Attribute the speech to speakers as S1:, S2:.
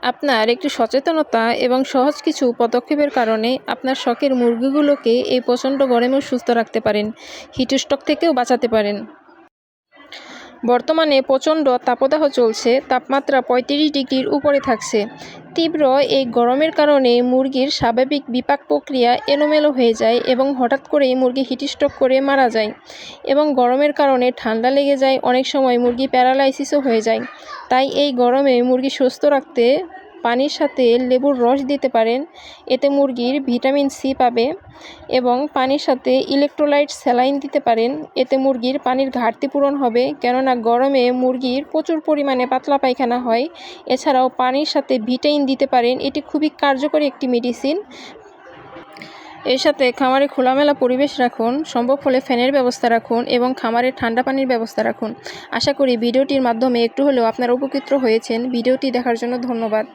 S1: আপনার একটু সচেতনতা এবং সহজ কিছু পদক্ষেপের কারণে আপনার শখের মুরগিগুলোকে এই প্রচণ্ড গরমেও সুস্থ রাখতে পারেন, হিটস্ট্রোক থেকেও বাঁচাতে পারেন। বর্তমানে প্রচণ্ড তাপদাহ চলছে, তাপমাত্রা ৩৫ ডিগ্রির উপরে থাকছে। তীব্র এই গরমের কারণে মুরগির স্বাভাবিক বিপাক প্রক্রিয়া এলোমেলো হয়ে যায় এবং হঠাৎ করেই মুরগি হিটস্ট্রোক করে মারা যায় এবং গরমের কারণে ঠান্ডা লেগে যায়, অনেক সময় মুরগি প্যারালাইসিসও হয়ে যায়। তাই এই গরমে মুরগি সুস্থ রাখতে পানির সাথে লেবুর রস দিতে পারেন, এতে মুরগির ভিটামিন সি পাবে। এবং পানির সাথে ইলেকট্রোলাইট স্যালাইন দিতে পারেন, এতে মুরগির পানির ঘাটতি পূরণ হবে, কেননা গরমে মুরগির প্রচুর পরিমাণে পাতলা পায়খানা হয়। এছাড়াও পানির সাথে ভিটামিন দিতে পারেন, এটি খুবই কার্যকরী একটি মেডিসিন। এর সাথে খামারে খোলামেলা পরিবেশ রাখুন, সম্ভব হলে ফ্যানের ব্যবস্থা রাখুন এবং খামারে ঠান্ডা পানির ব্যবস্থা রাখুন। আশা করি ভিডিওটির মাধ্যমে একটু হলেও আপনারা উপকৃত হয়েছেন। ভিডিওটি দেখার জন্য ধন্যবাদ।